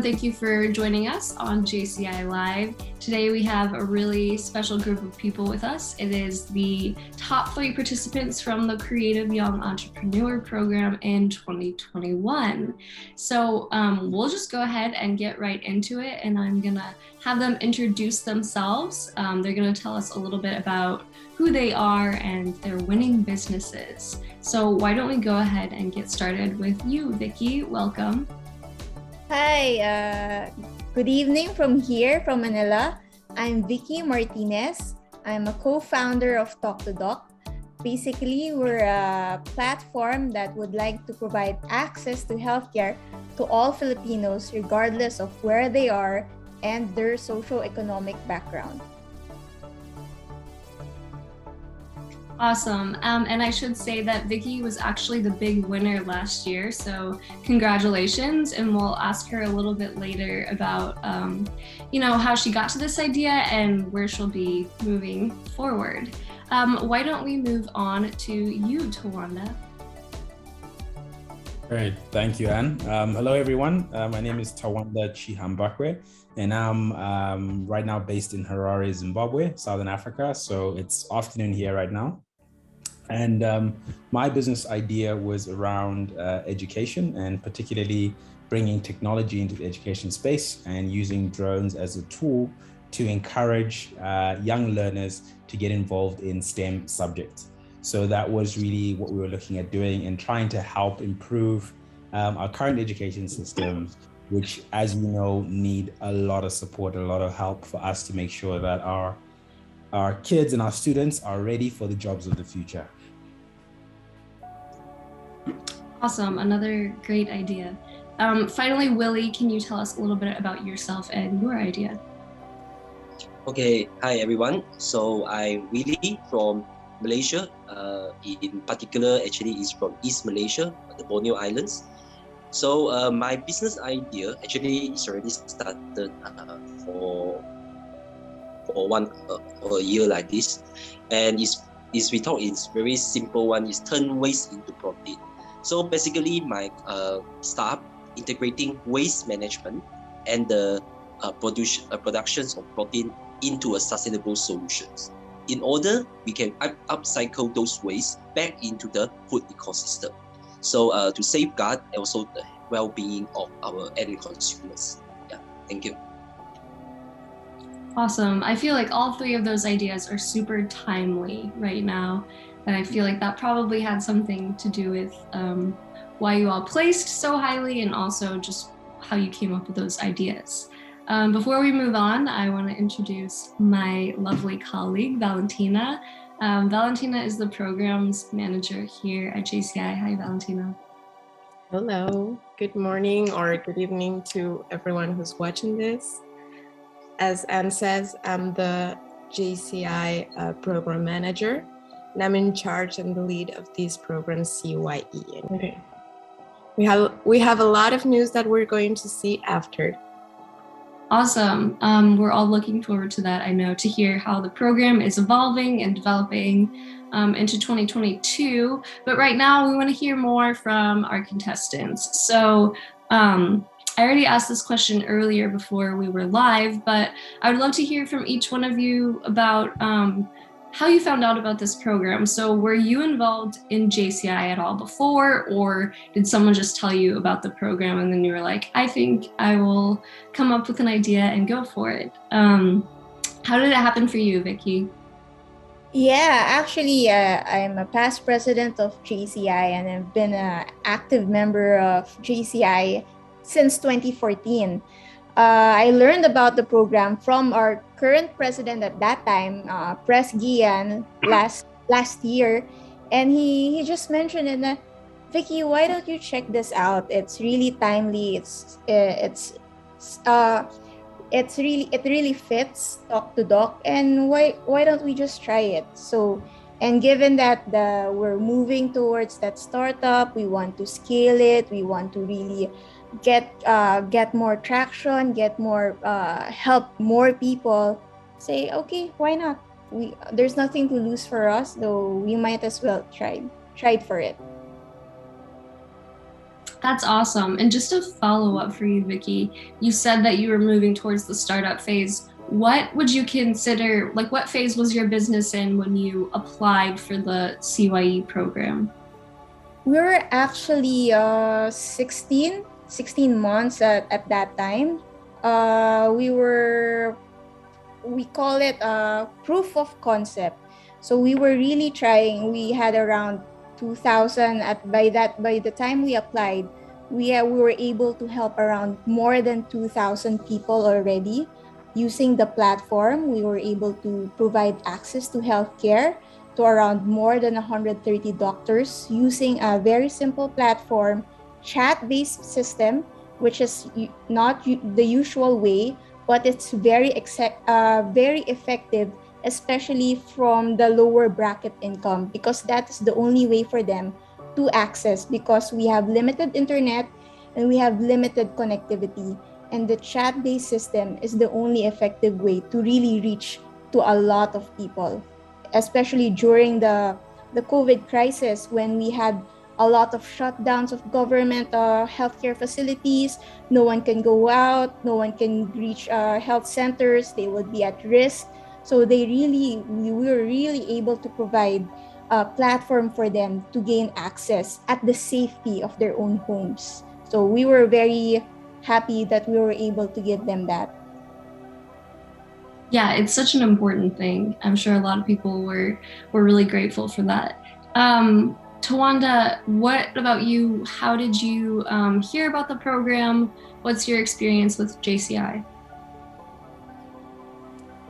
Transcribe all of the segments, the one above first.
Thank you for joining us on JCI Live. Today we have a really special group of people with us. It is the top 3 participants from the Creative Young Entrepreneur Program in 2021. So we'll just go ahead and get right into it, and I'm gonna have them introduce themselves. They're gonna tell us a little bit about who they are and their winning businesses. So why don't we go ahead and get started with you, Vicky? Welcome. Hi, good evening from Manila. I'm Vicky Martinez. I'm a co-founder of TalktoDok. Basically, we're a platform that would like to provide access to healthcare to all Filipinos, regardless of where they are and their socio-economic background. Awesome. And I should say that Vicky was actually the big winner last year. So congratulations. And we'll ask her a little bit later about, how she got to this idea and where she'll be moving forward. Why don't we move on to you, Tawanda? Great. Thank you, Anne. Hello, everyone. My name is Tawanda Chihambakwe, and I'm right now based in Harare, Zimbabwe, Southern Africa. So it's afternoon here right now. And my business idea was around education, and particularly bringing technology into the education space and using drones as a tool to encourage young learners to get involved in STEM subjects. So that was really what we were looking at doing and trying to help improve our current education systems, which, as you know, need a lot of support, a lot of help for us to make sure that our kids and our students are ready for the jobs of the future. Awesome. Another great idea. Finally, Willie, can you tell us a little bit about yourself and your idea? Okay. Hi, everyone. So I'm Willie from Malaysia. In particular, actually, is from East Malaysia, the Borneo Islands. So my business idea actually is already started for a year like this, and is we thought it's very simple one. Is turn waste into profit. So basically, my startup integrating waste management and the productions of protein into a sustainable solutions. In order we can upcycle those waste back into the food ecosystem. So to safeguard also the well-being of our end consumers. Yeah, thank you. Awesome. I feel like all 3 of those ideas are super timely right now. And I feel like that probably had something to do with why you all placed so highly and also just how you came up with those ideas. Before we move on, I want to introduce my lovely colleague, Valentina. Valentina is the programs manager here at JCI. Hi, Valentina. Hello. Good morning or good evening to everyone who's watching this. As Anne says, I'm the JCI program manager, and I'm in charge and the lead of these programs, CYE. Okay. We have a lot of news that we're going to see after. Awesome. We're all looking forward to that, I know, to hear how the program is evolving and developing into 2022. But right now, we want to hear more from our contestants. So I already asked this question earlier before we were live, but I would love to hear from each one of you about how you found out about this program. So were you involved in JCI at all before, or did someone just tell you about the program and then you were like, I think I will come up with an idea and go for it? How did it happen for you, Vicky? Yeah, actually, I'm a past president of JCI, and I've been an active member of JCI since 2014. I learned about the program from our current president at that time, Pres Gian, last year, and he just mentioned it. Vicky, why don't you check this out? It's really timely. It really fits TalktoDok, and why don't we just try it? So, and given that we're moving towards that startup, we want to scale it. We want to really get more traction, get more help more people. Say, okay, why not? There's nothing to lose for us, though we might as well try for it. That's awesome. And just a follow up for you, Vicky, you said that you were moving towards the startup phase. What would you consider, like what phase was your business in when you applied for the CYE program? We were actually 16 months at that time. We call it proof of concept. So we were really trying. We had around 2,000 by the time we applied, we were able to help around more than 2,000 people already. Using the platform, we were able to provide access to healthcare to around more than 130 doctors using a very simple platform, chat-based system, which is not the usual way, but it's very effective, especially from the lower bracket income, because that is the only way for them to access, because we have limited internet and we have limited connectivity. And the chat-based system is the only effective way to really reach to a lot of people, especially during the COVID crisis, when we had a lot of shutdowns of government healthcare facilities. No one can go out, no one can reach health centers, they would be at risk. So we were really able to provide a platform for them to gain access at the safety of their own homes. So we were very happy that we were able to give them that. Yeah, it's such an important thing. I'm sure a lot of people were really grateful for that. Tawanda, what about you? How did you hear about the program? What's your experience with JCI?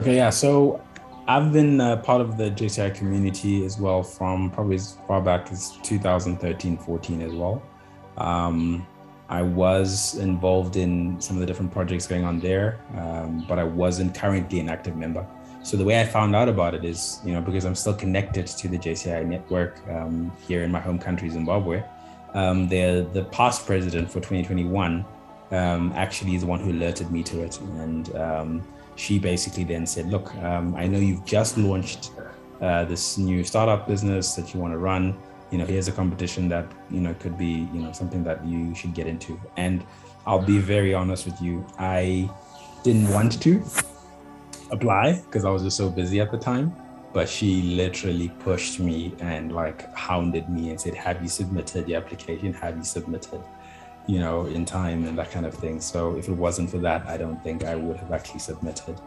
Okay, yeah, so I've been part of the JCI community as well from probably as far back as 2013-14 as well. I was involved in some of the different projects going on there, but I wasn't currently an active member. So the way I found out about it is, because I'm still connected to the JCI network here in my home country, Zimbabwe. The past president for 2021 actually is the one who alerted me to it. And she basically then said, look, I know you've just launched this new startup business that you want to run. Here's a competition that, could be, something that you should get into. And I'll be very honest with you, I didn't want to apply because I was just so busy at the time, but she literally pushed me and hounded me and said, have you submitted the application? Have you submitted, in time and that kind of thing. So if it wasn't for that, I don't think I would have actually submitted,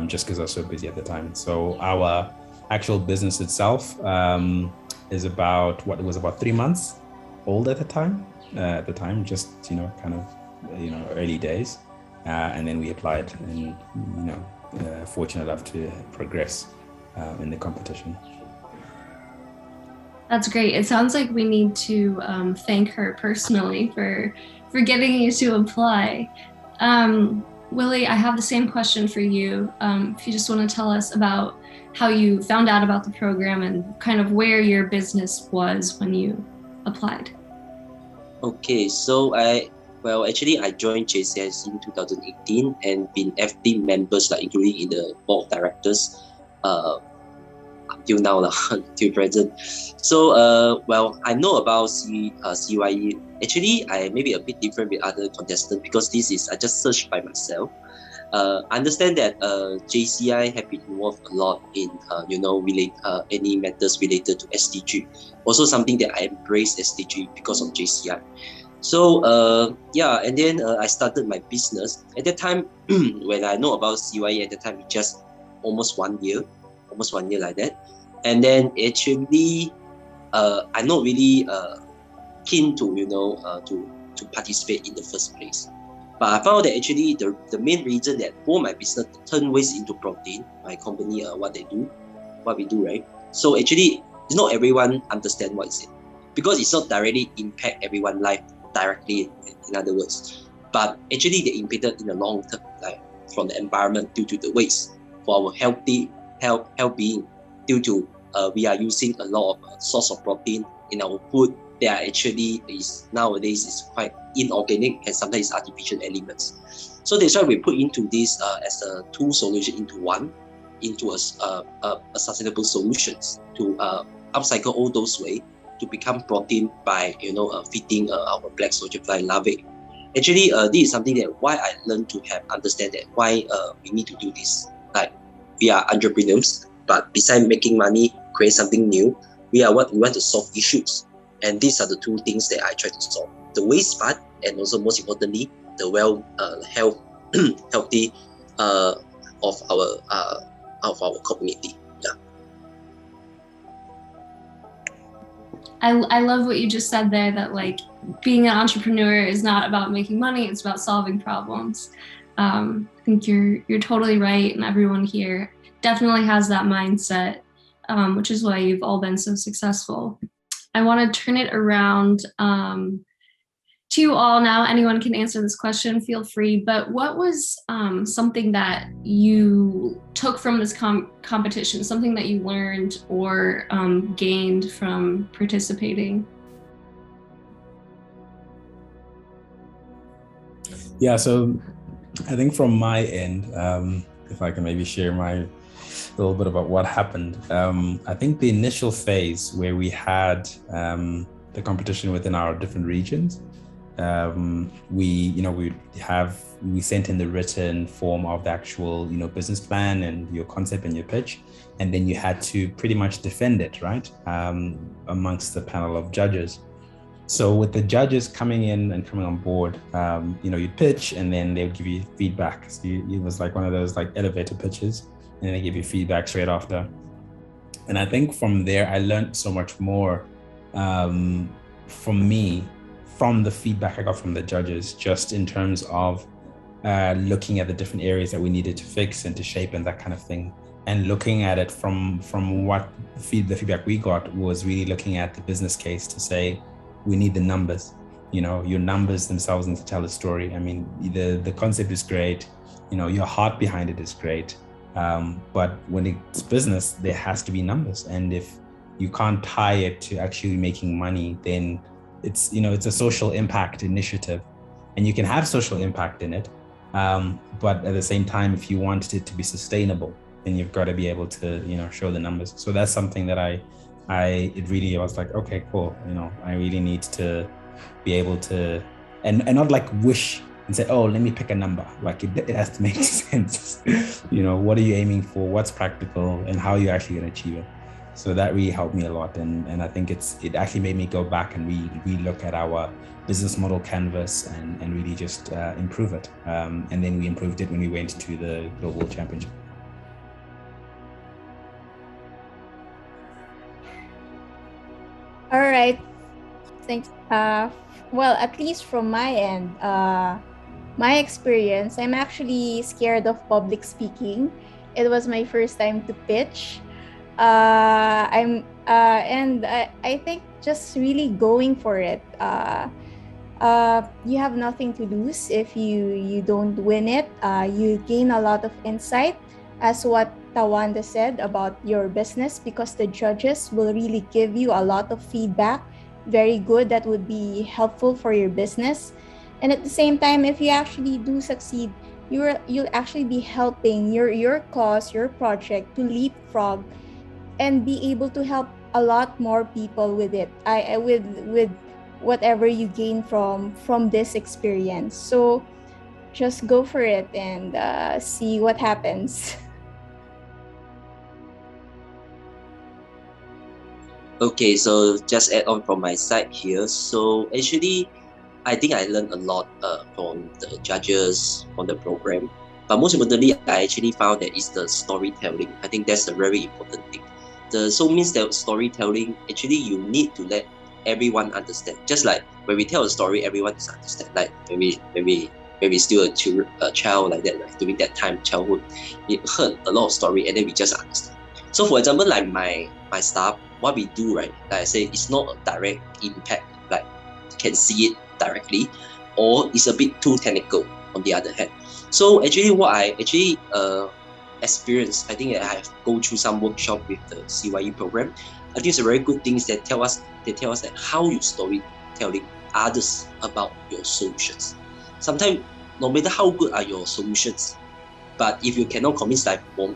just because I was so busy at the time. So our actual business itself, is about 3 months old at the time. Just early days, and then we applied, and fortunate enough to progress in the competition. That's great. It sounds like we need to thank her personally for getting you to apply. Willie, I have the same question for you. If you just want to tell us about how you found out about the program and kind of where your business was when you applied. Okay, so I joined JCI in 2018 and been FD members, including in the board of directors, until now, till present. So, I know about CYE. Actually, I may be a bit different with other contestants because I just searched by myself. I understand that JCI have been involved a lot in any matters related to SDG. Also something that I embrace SDG because of JCI. So and then I started my business. At that time, when I know about CYE, at the time it's just almost 1 year like that. And then actually, I'm not really keen to participate in the first place. But I found that actually the main reason that for my business turn waste into protein, my company, what we do, right? So actually, it's not everyone understand what is it, because it's not directly impact everyone's life directly. In other words, but actually they impacted in the long term, from the environment due to the waste, for our health being, due to we are using a lot of source of protein in our food. They are actually nowadays is quite inorganic and sometimes artificial elements. So that's why we put into this as a two solution into a sustainable solutions to upcycle all those waste to become protein by feeding our black soldier fly larvae. Actually, this is something that why I learned to understand that why we need to do this. Like, we are entrepreneurs, but besides making money, create something new, we want to solve issues. And these are the two things that I try to solve: the waste part, and also most importantly, the healthy of our community. Yeah. I love what you just said there, that like being an entrepreneur is not about making money, it's about solving problems. I think you're totally right, and everyone here definitely has that mindset, which is why you've all been so successful. I want to turn it around to you all now. Anyone can answer this question, feel free. But what was something that you took from this competition, something that you learned or gained from participating? Yeah, so I think from my end, if I can maybe share a little bit about what happened. I think the initial phase where we had the competition within our different regions, we sent in the written form of the actual business plan and your concept and your pitch, and then you had to pretty much defend it, right, amongst the panel of judges. So with the judges coming in and coming on board, you'd pitch and then they would give you feedback. So it was like one of those like elevator pitches, and they give you feedback straight after. And I think from there, I learned so much more from the feedback I got from the judges, just in terms of looking at the different areas that we needed to fix and to shape and that kind of thing. And looking at it from what the feedback we got was really looking at the business case to say, we need the numbers. Your numbers themselves need to tell a story. I mean, the concept is great, your heart behind it is great. But when it's business, there has to be numbers. And if you can't tie it to actually making money, then it's a social impact initiative, and you can have social impact in it. But at the same time, if you want it to be sustainable, then you've got to be able to, show the numbers. So that's something that I was like, okay, cool. I really need to be able to, and not like wish and say, oh, let me pick a number. Like it has to make sense. What are you aiming for? What's practical, and how are you actually going to achieve it? So that really helped me a lot. And I think it actually made me go back and re-look at our business model canvas and really just improve it. And then we improved it when we went to the Global Championship. All right. Thanks. Well, at least from my end, my experience, I'm actually scared of public speaking. It was my first time to pitch. I think just really going for it. You have nothing to lose if you don't win it. You gain a lot of insight, as what Tawanda said about your business, because the judges will really give you a lot of feedback, very good, that would be helpful for your business. And at the same time, if you actually do succeed, you'll actually be helping your cause, your project to leapfrog and be able to help a lot more people with it. With whatever you gain from this experience. So just go for it and see what happens. Okay, so just add on from my side here. So actually, I think I learned a lot from the judges on the program. But most importantly, I actually found that it's the storytelling. I think that's a very important thing. So means that storytelling, actually you need to let everyone understand. Just like when we tell a story, everyone does understand. Like when we still a child like that, like during that time, childhood, we heard a lot of story and then we just understand. So for example, like my staff, what we do, right, like I say, it's not a direct impact, like you can see it directly, or it's a bit too technical on the other hand. So actually what I actually experienced, I think I have go through some workshop with the CYE program. I think it's a very good things that tell us that how you storytelling others about your solutions. Sometimes no matter how good are your solutions, but if you cannot convince, like for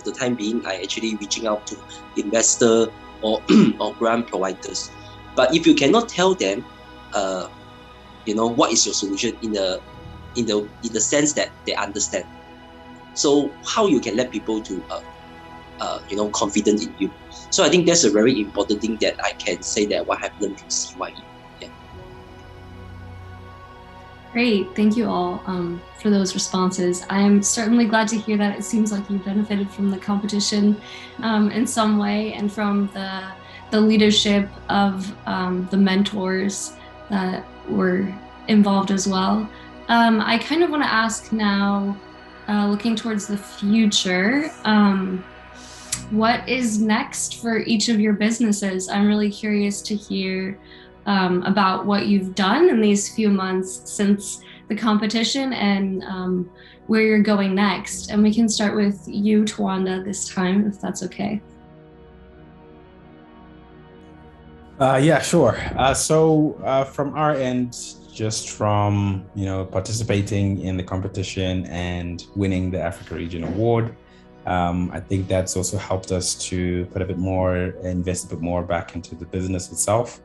the time being, I actually reaching out to investor or or grant providers. But if you cannot tell them, what is your solution in the sense that they understand, so how you can let people to confident in you. So I think that's a very important thing that I can say that what I've learned from CYE. Yeah. Great, thank you all for those responses. I am certainly glad to hear that it seems like you benefited from the competition in some way, and from the leadership of the mentors that were involved as well. I kind of want to ask now, looking towards the future, what is next for each of your businesses? I'm really curious to hear about what you've done in these few months since the competition, and where you're going next. And we can start with you, Tawanda, this time, if that's okay. Yeah, sure. So from our end, just from participating in the competition and winning the Africa Region Award, I think that's also helped us to invest a bit more back into the business itself.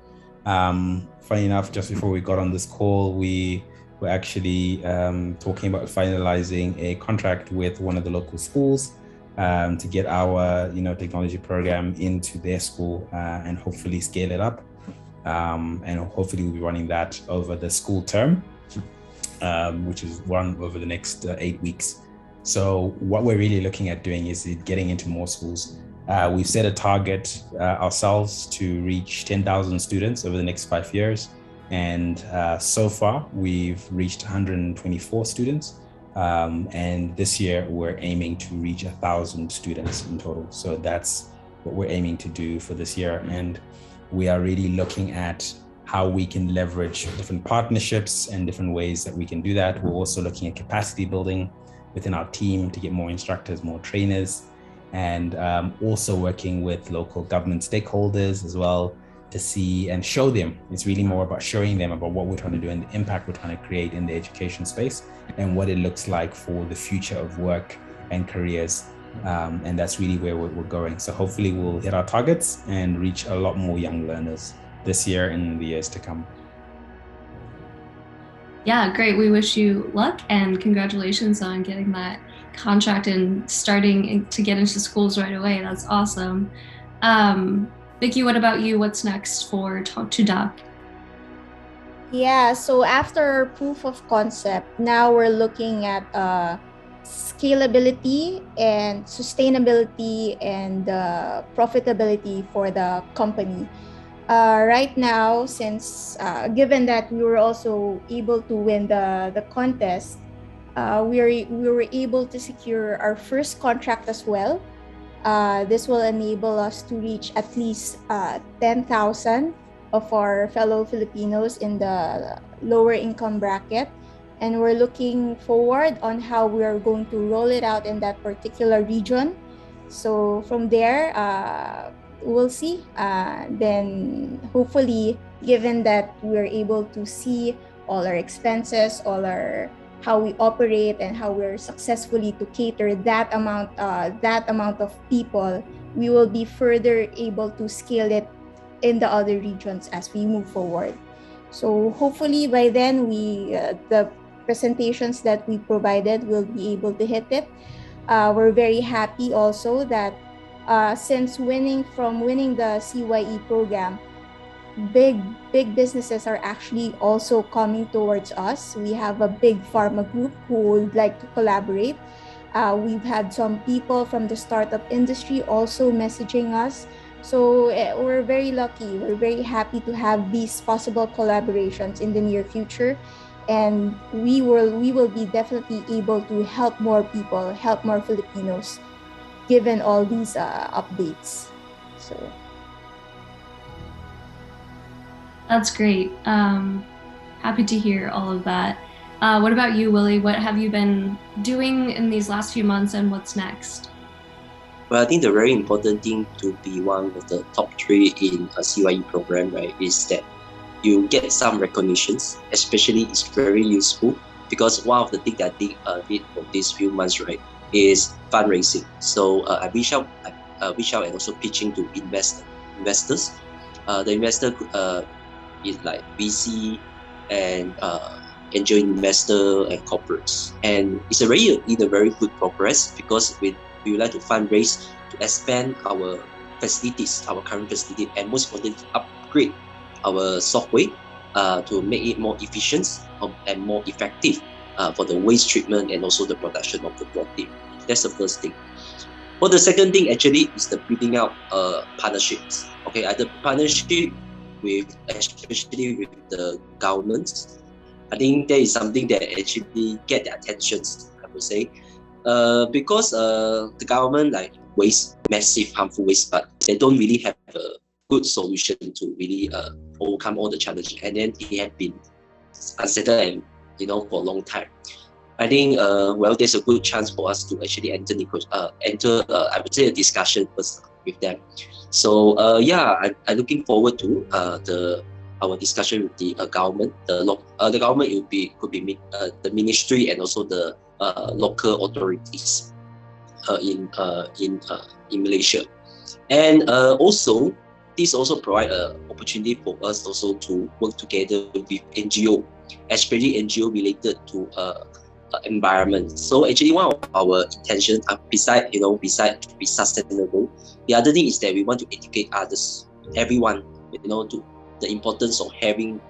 Funny enough, just before we got on this call, we were actually talking about finalizing a contract with one of the local schools to get our technology program into their school and hopefully scale it up. And hopefully we'll be running that over the school term, which is run over the next 8 weeks. So what we're really looking at doing is getting into more schools. We've set a target ourselves to reach 10,000 students over the next 5 years. And so far, we've reached 124 students. And this year, we're aiming to reach 1,000 students in total. So that's what we're aiming to do for this year. And we are really looking at how we can leverage different partnerships and different ways that we can do that. We're also looking at capacity building within our team to get more instructors, more trainers, and also working with local government stakeholders as well to see and show them. It's really more about showing them about what we're trying to do and the impact we're trying to create in the education space and what it looks like for the future of work and careers. And that's really where we're going. So hopefully we'll hit our targets and reach a lot more young learners this year and in the years to come. Yeah, great. We wish you luck and congratulations on getting that contract and starting to get into schools right away. That's awesome. Vicky, what about you? What's next for TalktoDok? Yeah, so after proof of concept, now we're looking at scalability and sustainability and profitability for the company. Right now, since given that we were also able to win the contest, we were able to secure our first contract as well. This will enable us to reach at least 10,000 of our fellow Filipinos in the lower income bracket. And we're looking forward on how we are going to roll it out in that particular region. So from there, we'll see. Then hopefully, given that we're able to see all our expenses, how we operate and how we're successfully to cater that amount of people, we will be further able to scale it in the other regions as we move forward. So hopefully by then the presentations that we provided will be able to hit it. We're very happy also that since winning the CYE program, big businesses are actually also coming towards us. We have a big pharma group who would like to collaborate. We've had some people from the startup industry also messaging us. So we're very lucky. We're very happy to have these possible collaborations in the near future. And we will be definitely able to help more people, help more Filipinos, given all these updates. So that's great. Happy to hear all of that. What about you, Willie? What have you been doing in these last few months and what's next? Well, I think the very important thing to be one of the top 3 in a CYE program, right, is that you get some recognitions. Especially, it's very useful because one of the things that I did for these few months, right, is fundraising. So I reach out and also pitching to investors investors. The investor is like VC and angel investor and corporates, and it's in a very good progress because we would like to fundraise to expand our facilities, our current facility, and most importantly, upgrade our software to make it more efficient and more effective for the waste treatment and also the production of the protein. That's the first thing. For the second thing, actually, is the building out partnerships. Okay, either partnership with, especially with the governments. I think that is something that actually get their attention, I would say, because the government like waste massive harmful waste, but they don't really have a good solution to really overcome all the challenges, and then they have been unsettled and for a long time. I think there's a good chance for us to actually enter I would say a discussion first with them. So I'm looking forward to our discussion with the government. The government could be the ministry and also the local authorities in Malaysia, and also this also provide an opportunity for us also to work together with NGO, especially NGO related to environment. So actually one of our intentions besides to be sustainable, the other thing is that we want to educate everyone, to the importance of having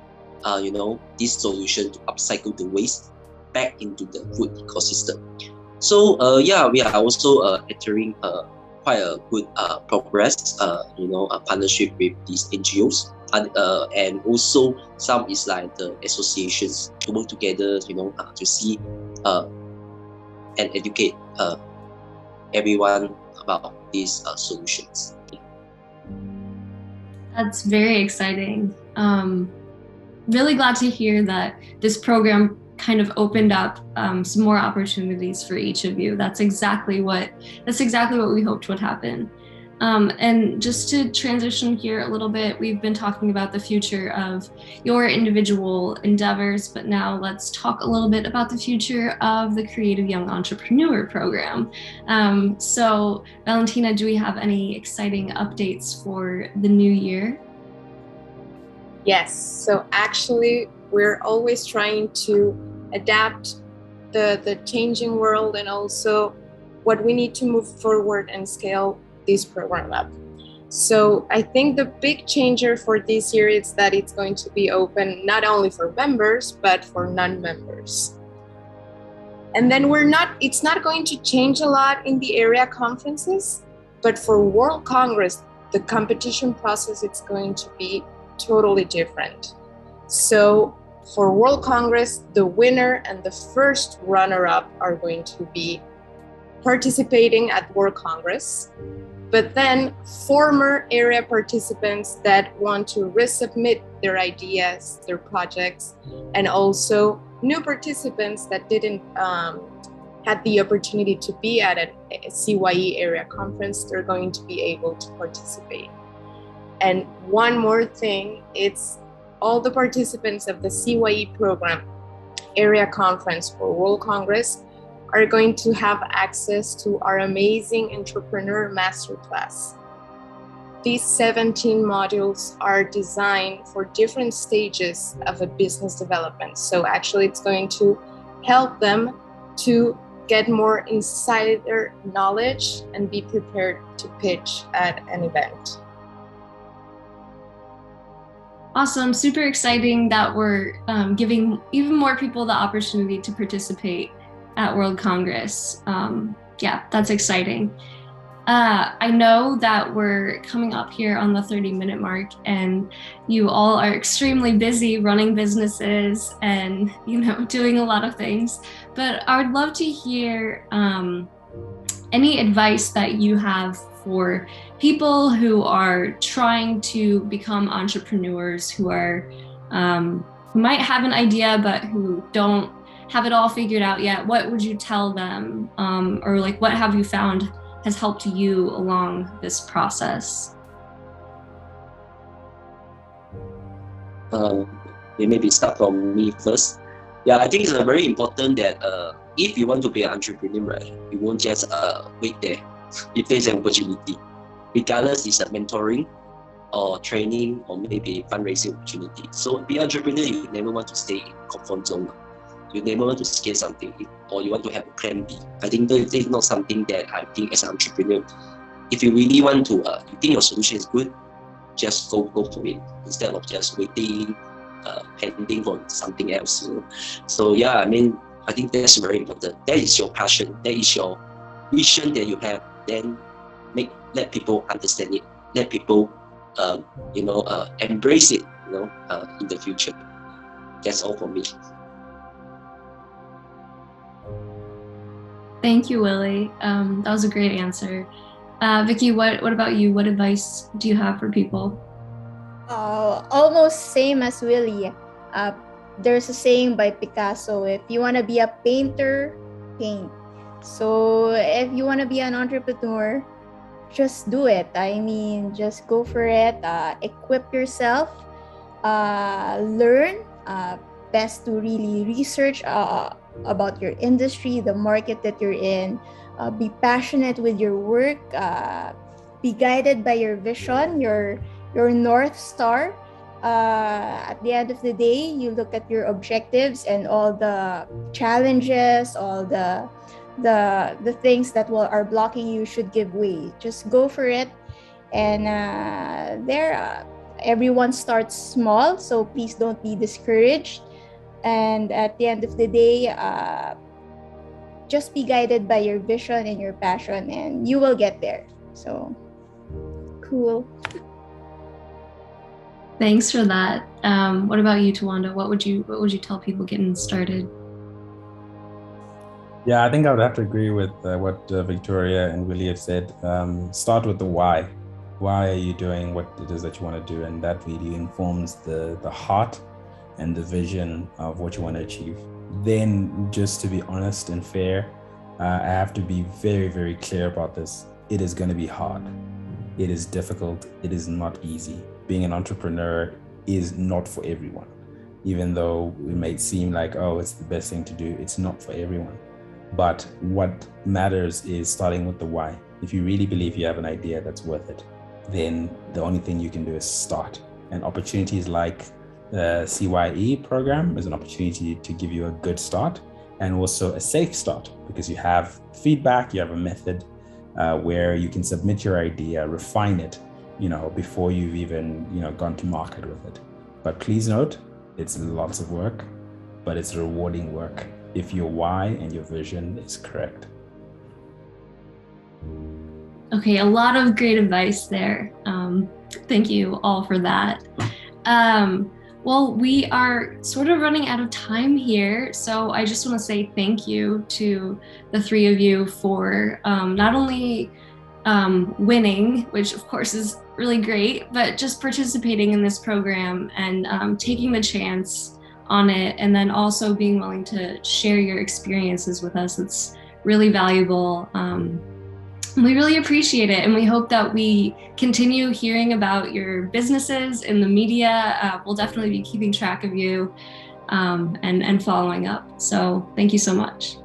this solution to upcycle the waste back into the food ecosystem. So we are also entering quite a good progress, a partnership with these NGOs, and also some is like the associations to work together, to see and educate everyone about these solutions. That's very exciting. Really glad to hear that this program kind of opened up some more opportunities for each of you. That's exactly what we hoped would happen. And just to transition here a little bit, we've been talking about the future of your individual endeavors, but now let's talk a little bit about the future of the Creative Young Entrepreneur Program. So Valentina, do we have any exciting updates for the new year? Yes, so actually we're always trying to adapt the changing world and also what we need to move forward and scale this program up. So I think the big changer for this year is that it's going to be open not only for members, but for non-members. And then it's not going to change a lot in the area conferences, but for World Congress, the competition process is going to be totally different. So for World Congress, the winner and the first runner-up are going to be participating at World Congress, but then former area participants that want to resubmit their ideas, their projects, and also new participants that didn't had the opportunity to be at a CYE area conference, they're going to be able to participate. And one more thing, it's all the participants of the CYE program area conference for World Congress are going to have access to our amazing entrepreneur masterclass. These 17 modules are designed for different stages of a business development. So actually it's going to help them to get more insider knowledge and be prepared to pitch at an event. Awesome, super exciting that we're giving even more people the opportunity to participate at World Congress. Yeah, that's exciting. I know that we're coming up here on the 30-minute mark and you all are extremely busy running businesses and doing a lot of things, but I would love to hear any advice that you have for people who are trying to become entrepreneurs, who might have an idea but who don't have it all figured out yet. What would you tell them, or like what have you found has helped you along this process? Maybe start from me first. Yeah, I think it's very important that if you want to be an entrepreneur, right, you won't just wait there. If there's an opportunity, regardless it's a mentoring, or training or maybe fundraising opportunity. So be an entrepreneur, you never want to stay in comfort zone. You never want to scale something or you want to have a plan B. I think that is not something that I think as an entrepreneur, if you really want to, you think your solution is good, just go for it instead of just waiting, pending for something else. You know? So yeah, I mean, I think that's very important. That is your passion. That is your vision that you have. Then let people understand it. Let people, embrace it. In the future. That's all for me. Thank you, Willie. That was a great answer. Vicky, what about you? What advice do you have for people? Almost same as Willie. There's a saying by Picasso, if you want to be a painter, paint. So if you want to be an entrepreneur, just do it. I mean, just go for it. Equip yourself. Learn. Best to really research about your industry, the market that you're in. Be passionate with your work. Be guided by your vision, your North Star. At the end of the day, you look at your objectives and all the challenges, all the things that are blocking you should give way. Just go for it. And everyone starts small, so please don't be discouraged. And at the end of the day, just be guided by your vision and your passion, and you will get there. So cool. Thanks for that. What about you, Tawanda? What would you tell people getting started? Yeah, I think I would have to agree with what Victoria and Willie have said. Start with the why. Why are you doing what it is that you want to do? And that really informs the heart and the vision of what you want to achieve. Then, just to be honest and fair, I have to be very, very clear about this. It is going to be hard. It is difficult. It is not easy. Being an entrepreneur is not for everyone. Even though it may seem like, oh, it's the best thing to do, it's not for everyone. But what matters is starting with the why. If you really believe you have an idea that's worth it, then the only thing you can do is start. And opportunities like the CYE program is an opportunity to give you a good start and also a safe start, because you have feedback, you have a method where you can submit your idea, refine it, before you've even, gone to market with it. But please note, it's lots of work, but it's rewarding work if your why and your vision is correct. Okay, a lot of great advice there. Thank you all for that. Well, we are sort of running out of time here, so I just want to say thank you to the three of you for not only winning, which of course is really great, but just participating in this program and taking the chance on it, and then also being willing to share your experiences with us. It's really valuable. We really appreciate it, and we hope that we continue hearing about your businesses in the media. We'll definitely be keeping track of you and following up. So thank you so much.